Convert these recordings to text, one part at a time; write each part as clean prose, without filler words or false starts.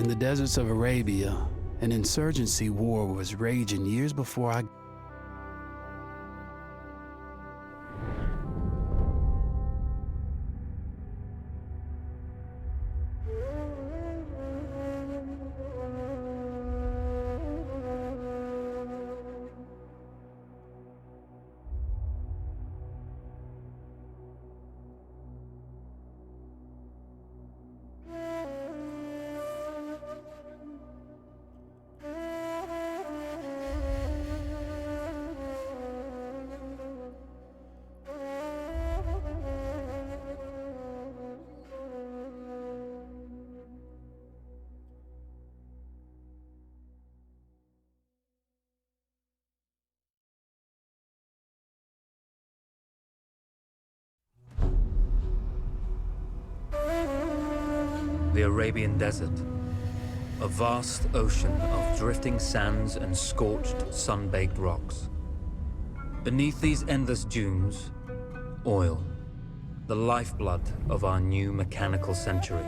In the deserts of Arabia, an insurgency war was raging years before I... The Arabian Desert, a vast ocean of drifting sands and scorched, sun-baked rocks. Beneath these endless dunes, oil, the lifeblood of our new mechanical century.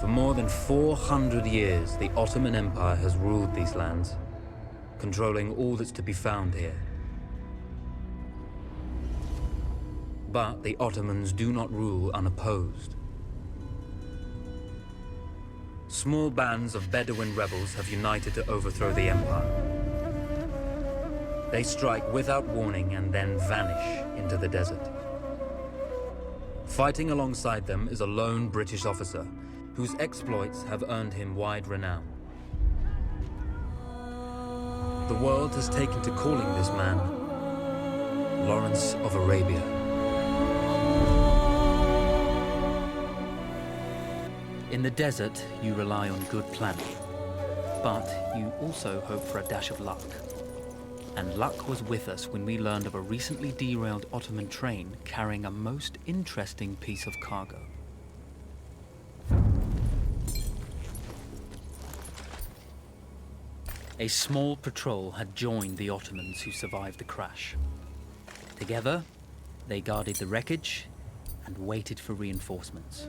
For more than 400 years, the Ottoman Empire has ruled these lands, controlling all that's to be found here. But the Ottomans do not rule unopposed. Small bands of Bedouin rebels have united to overthrow the empire. They strike without warning and then vanish into the desert. Fighting alongside them is a lone British officer whose exploits have earned him wide renown. The world has taken to calling this man Lawrence of Arabia. In the desert, you rely on good planning, but you also hope for a dash of luck. And luck was with us when we learned of a recently derailed Ottoman train carrying a most interesting piece of cargo. A small patrol had joined the Ottomans who survived the crash. Together, they guarded the wreckage and waited for reinforcements.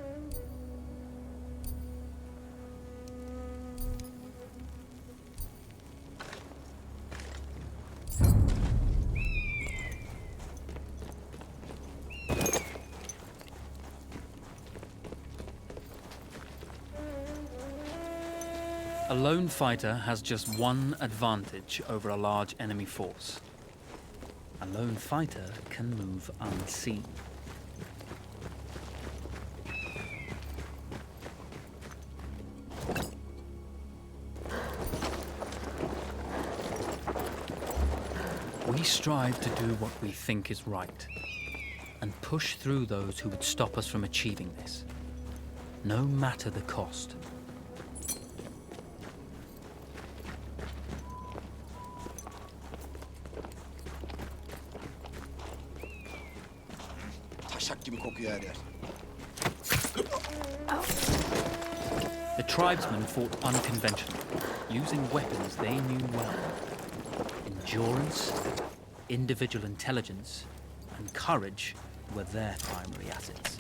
A lone fighter has just one advantage over a large enemy force. A lone fighter can move unseen. We strive to do what we think is right, and push through those who would stop us from achieving this, no matter the cost. The tribesmen fought unconventionally, using weapons they knew well. Endurance, individual intelligence, and courage were their primary assets.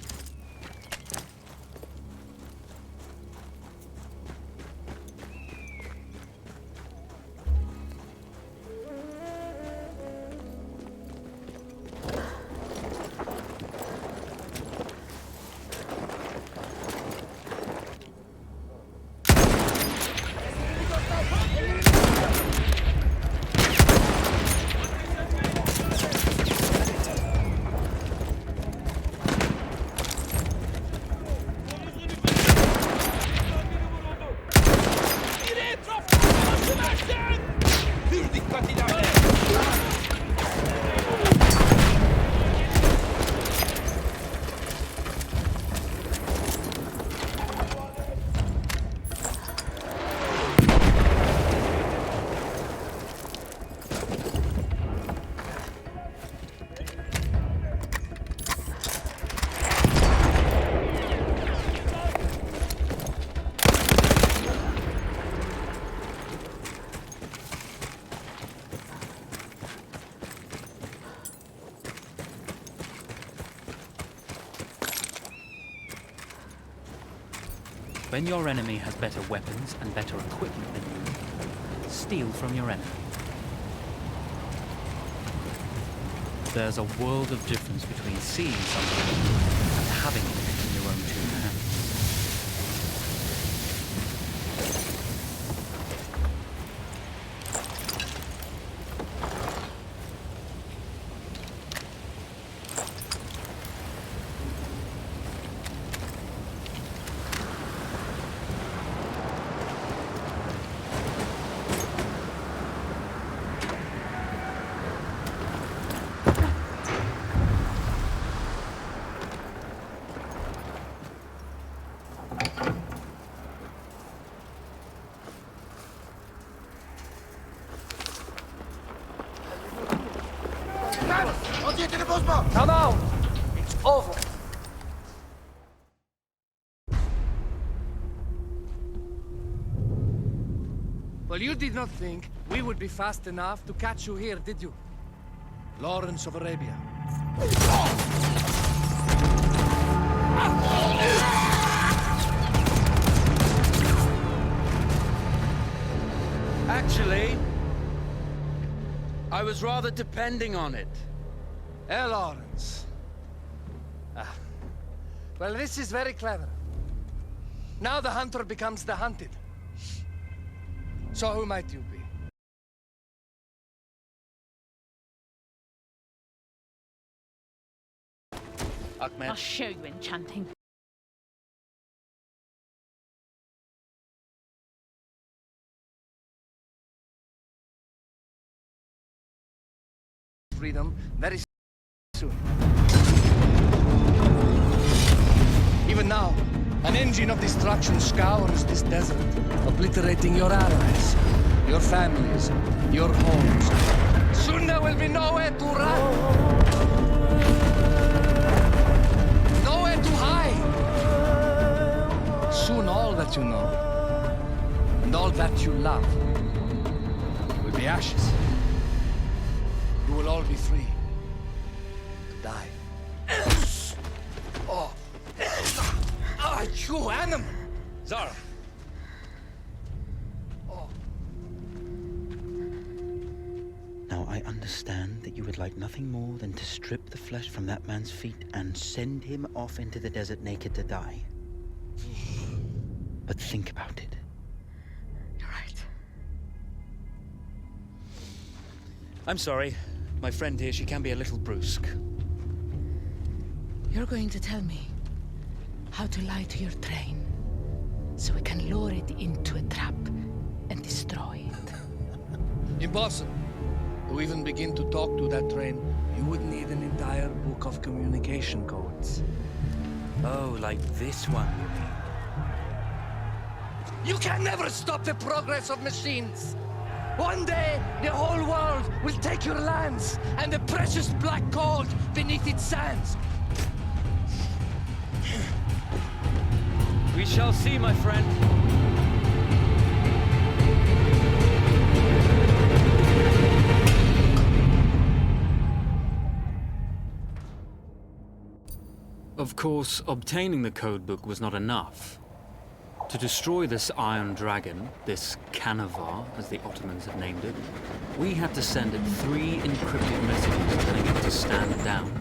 When your enemy has better weapons and better equipment than you, steal from your enemy. There's a world of difference between seeing something and having it in your own two hands. No, no! It's over! Well, you did not think we would be fast enough to catch you here, did you? Lawrence of Arabia. Actually, I was rather depending on it. Lawrence. Well, this is very clever. Now the hunter becomes the hunted. So who might you be? Ahmed. I'll show you enchanting. Freedom very soon. Even now, an engine of destruction scours this desert, obliterating your allies, your families, your homes. Soon there will be nowhere to run, nowhere to hide. Soon all that you know, and all that you love, will be ashes. You will all be free to die. Oh, you animal! Zara. Oh. Now, I understand that you would like nothing more than to strip the flesh from that man's feet and send him off into the desert naked to die. But think about it. You're right. I'm sorry. My friend here, she can be a little brusque. You're going to tell me how to lie to your train, so we can lure it into a trap and destroy it. Impossible. To even begin to talk to that train, you would need an entire book of communication codes. Oh, like this one, you mean? You can never stop the progress of machines. One day, the whole world will take your lands and the precious black gold beneath its sands. We shall see, my friend. Of course, obtaining the codebook was not enough. To destroy this Iron Dragon, this Canavar, as the Ottomans had named it, we had to send it 3 encrypted messages telling it to stand down.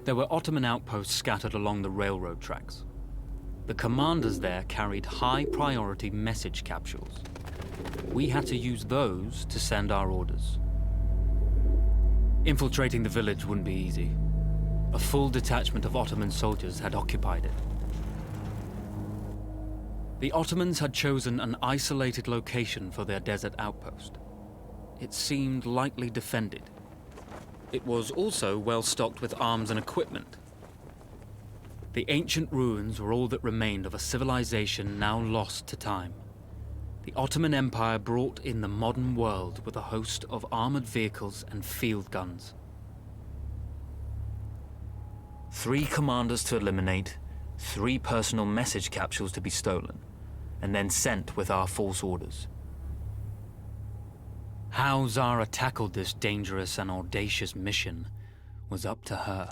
There were Ottoman outposts scattered along the railroad tracks. The commanders there carried high-priority message capsules. We had to use those to send our orders. Infiltrating the village wouldn't be easy. A full detachment of Ottoman soldiers had occupied it. The Ottomans had chosen an isolated location for their desert outpost. It seemed lightly defended. It was also well stocked with arms and equipment. The ancient ruins were all that remained of a civilization now lost to time. The Ottoman Empire brought in the modern world with a host of armored vehicles and field guns. 3 commanders to eliminate, 3 personal message capsules to be stolen, and then sent with our false orders. How Zara tackled this dangerous and audacious mission was up to her.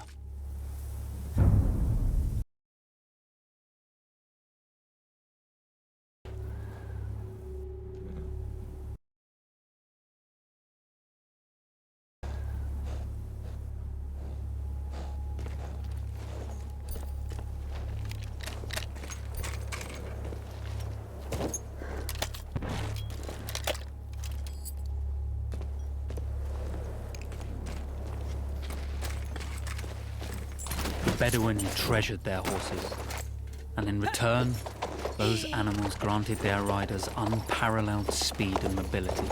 Bedouin treasured their horses, and in return, those animals granted their riders unparalleled speed and mobility.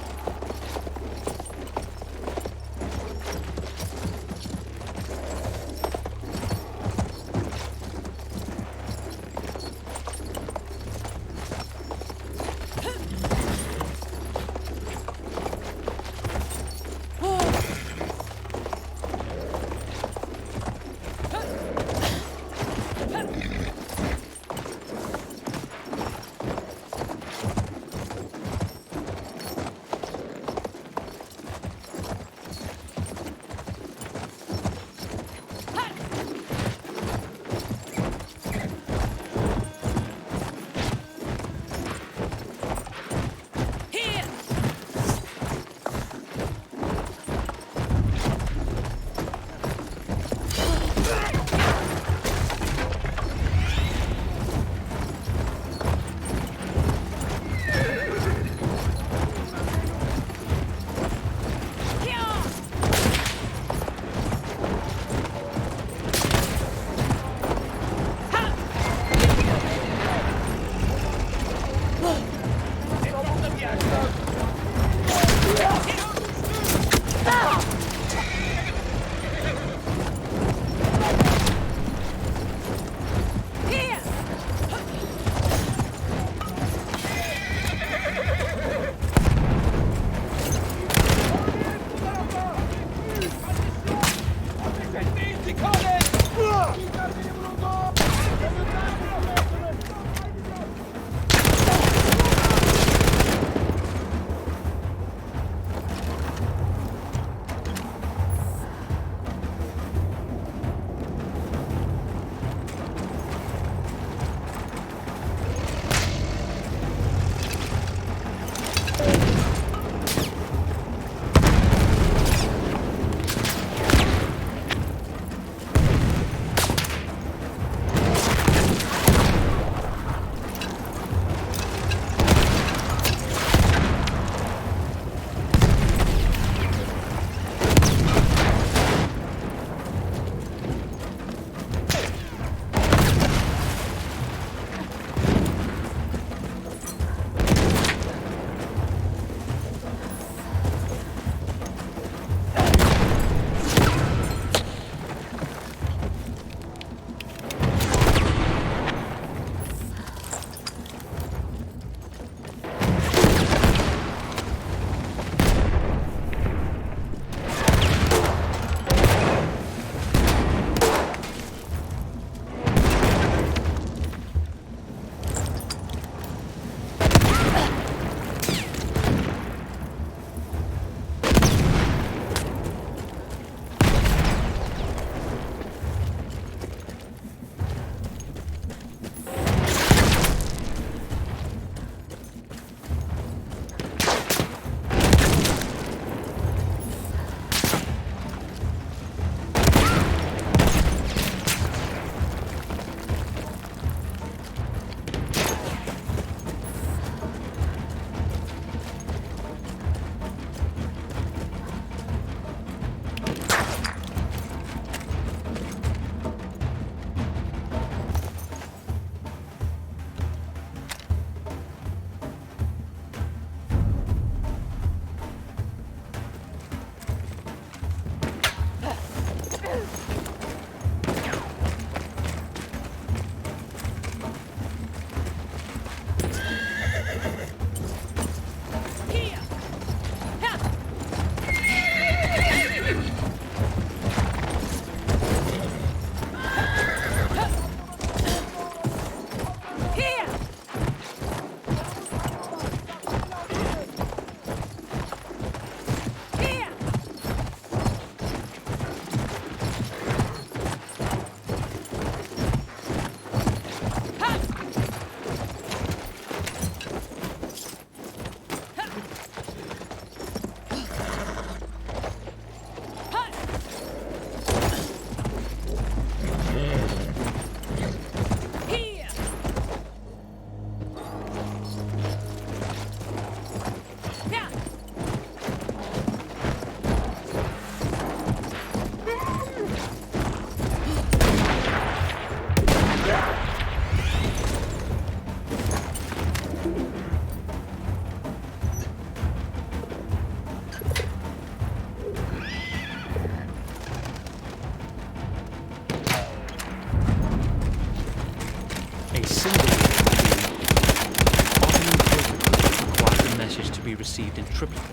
be received in triplicate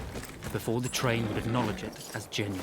before the train would acknowledge it as genuine.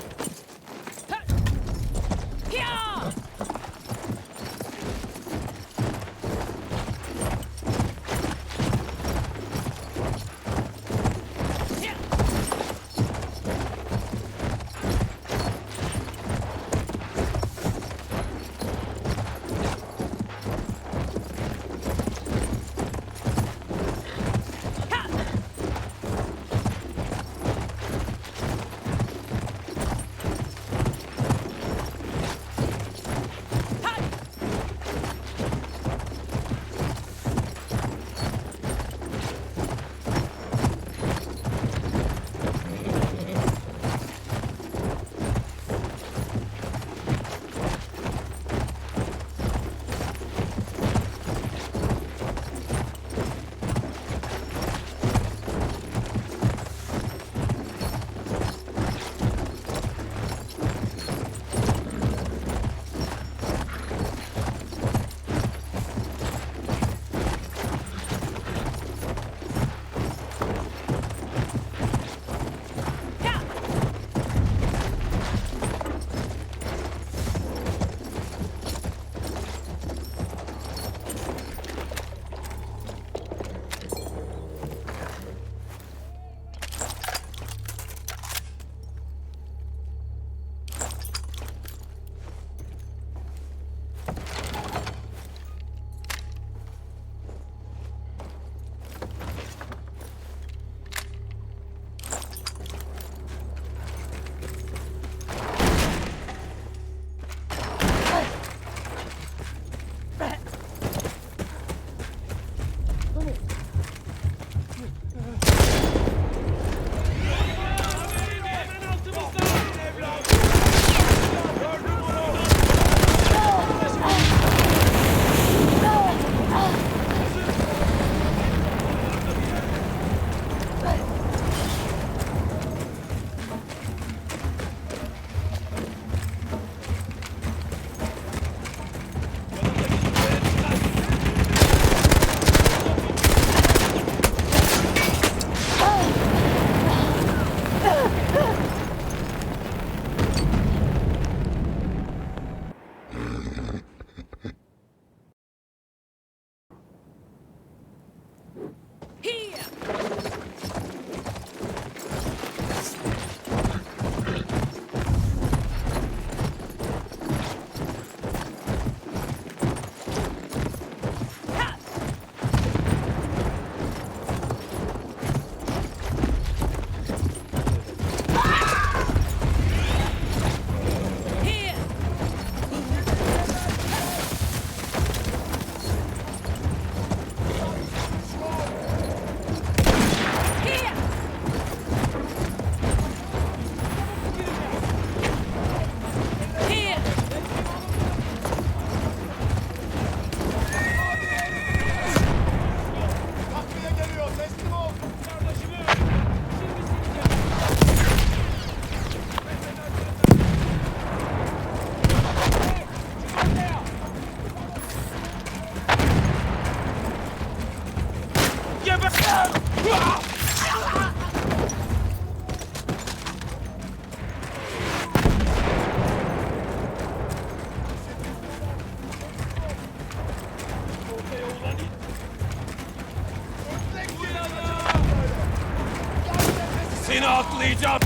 Seni atlayacağım.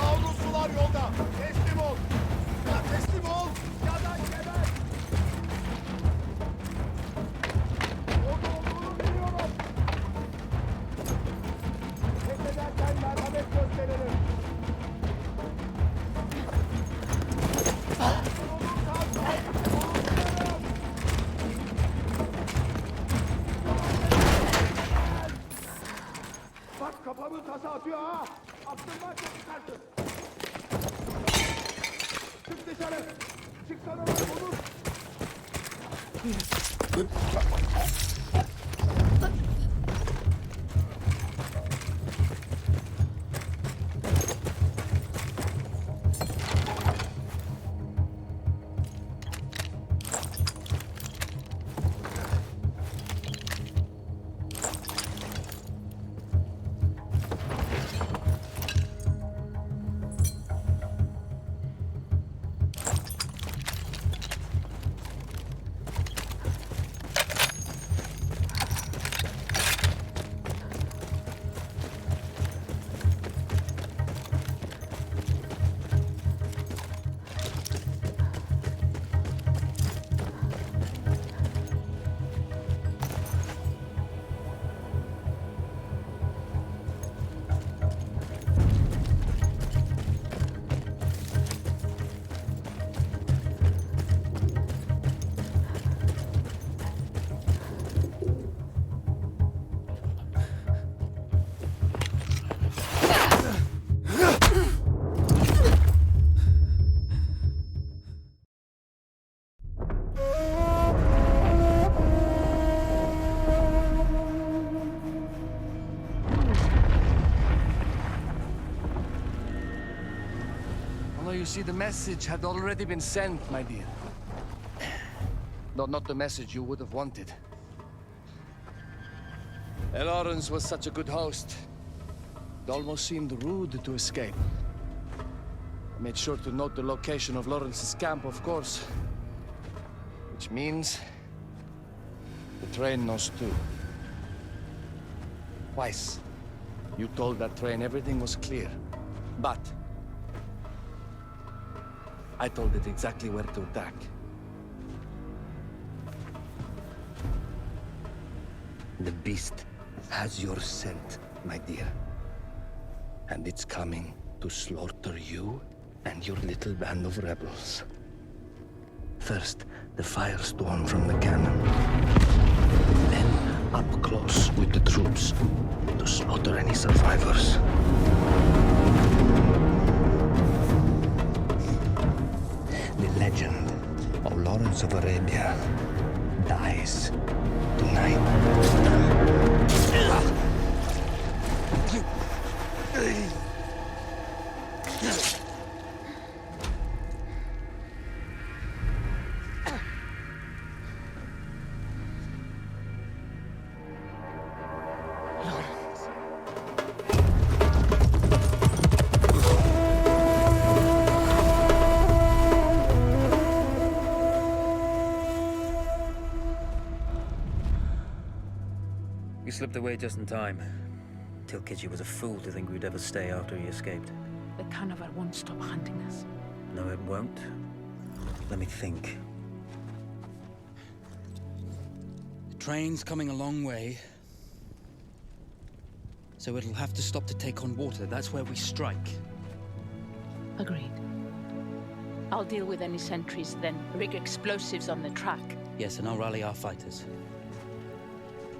Avrusular yolda. Teslim ol. Ya teslim ol. Ya da geber. Orada olduğunu biliyorum. Pes ederken merhamet gösterelim. Bak kafamı tasa atıyor ha. Aklımdan çok çıkarsın. Çık dışarı. Çıksana lan olur. you see, the message had already been sent, my dear. No, not the message you would have wanted. Lawrence was such a good host. It almost seemed rude to escape. I made sure to note the location of Lawrence's camp, of course. Which means the train knows too. Twice, you told that train everything was clear. But I told it exactly where to attack. The beast has your scent, my dear. And it's coming to slaughter you and your little band of rebels. First, the firestorm from the cannon. Then, up close with the troops to slaughter any survivors. The legend of Lawrence of Arabia dies tonight. You slipped away just in time. Tilkitchi was a fool to think we'd ever stay after he escaped. The carnival won't stop hunting us. No, it won't. Let me think. The train's coming a long way, so it'll have to stop to take on water. That's where we strike. Agreed. I'll deal with any sentries, then rig explosives on the track. Yes, and I'll rally our fighters.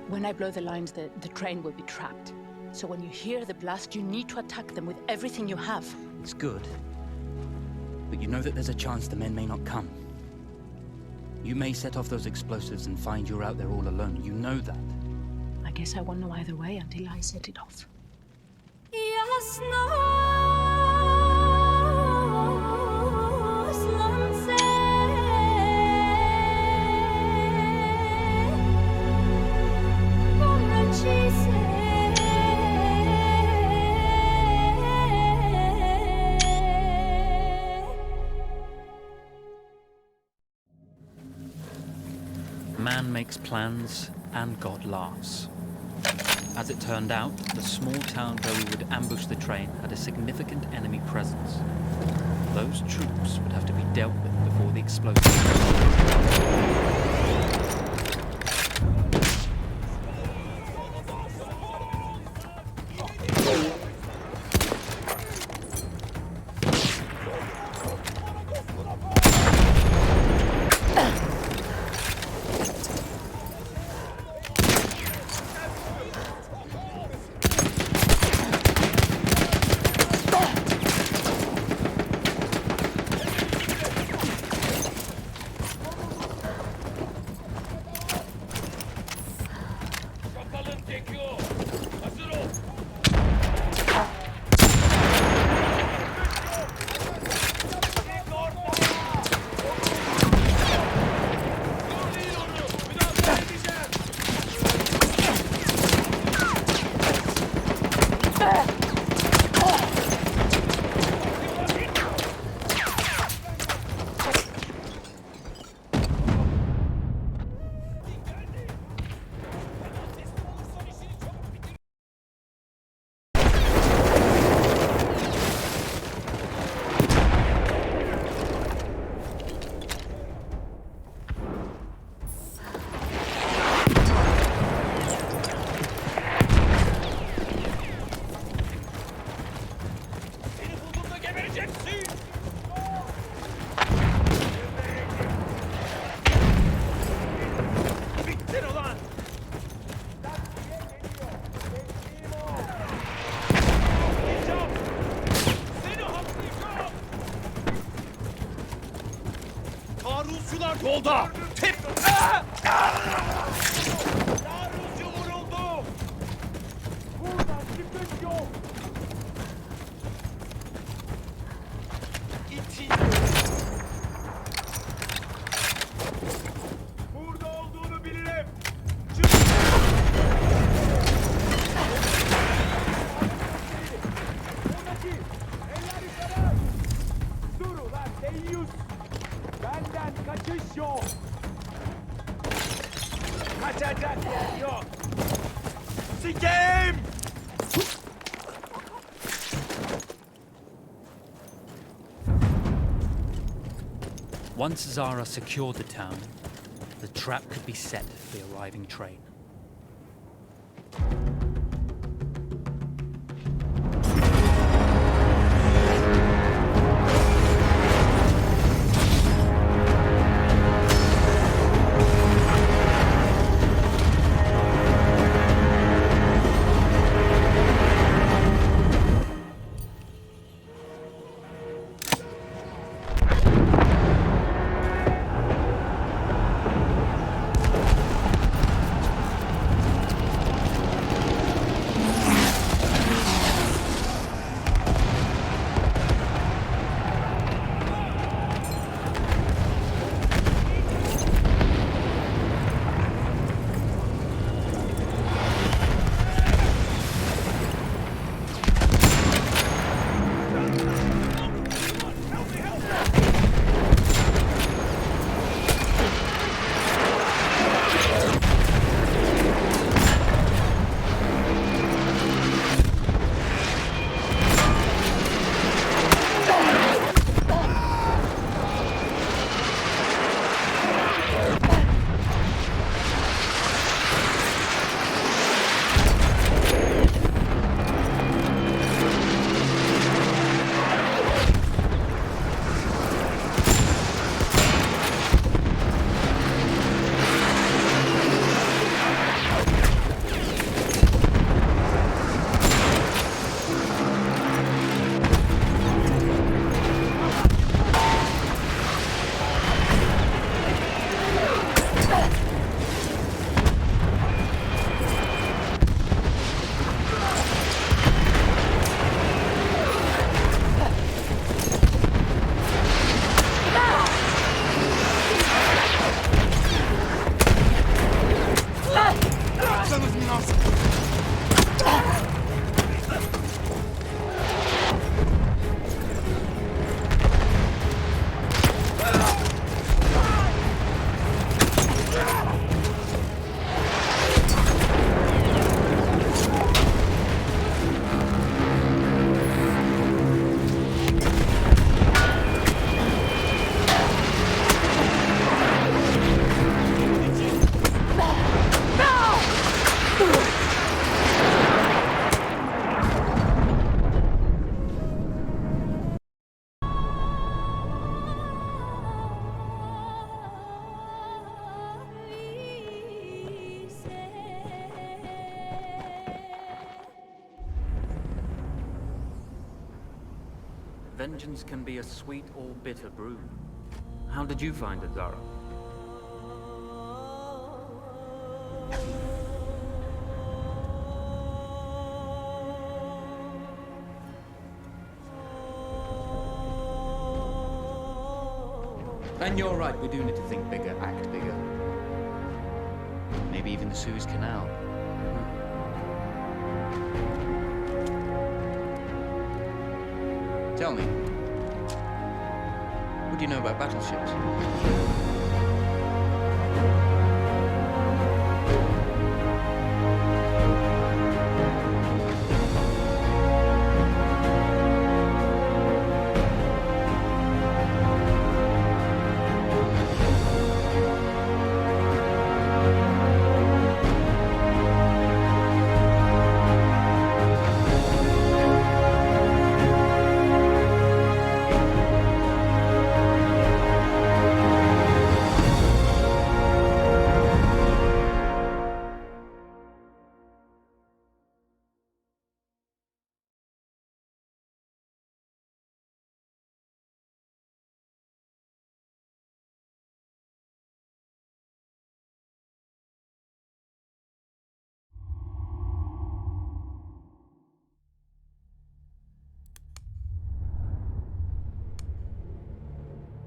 When I blow the lines, the train will be trapped. So when you hear the blast, you need to attack them with everything you have. It's good. But you know that there's a chance the men may not come. You may set off those explosives and find you're out there all alone. You know that. I guess I won't know either way until I set it off. Man makes plans, and God laughs. As it turned out, the small town where we would ambush the train had a significant enemy presence. Those troops would have to be dealt with before the explosion. Yolda! Tip! Taarruzcu vuruldu! Buradan çıkış yok! İt! Once Zara secured the town, the trap could be set for the arriving train. Vengeance can be a sweet or bitter brew. How did you find it, Zara? And you're right, we do need to think bigger, act bigger. Maybe even the Suez Canal. Tell me, what do you know about battleships?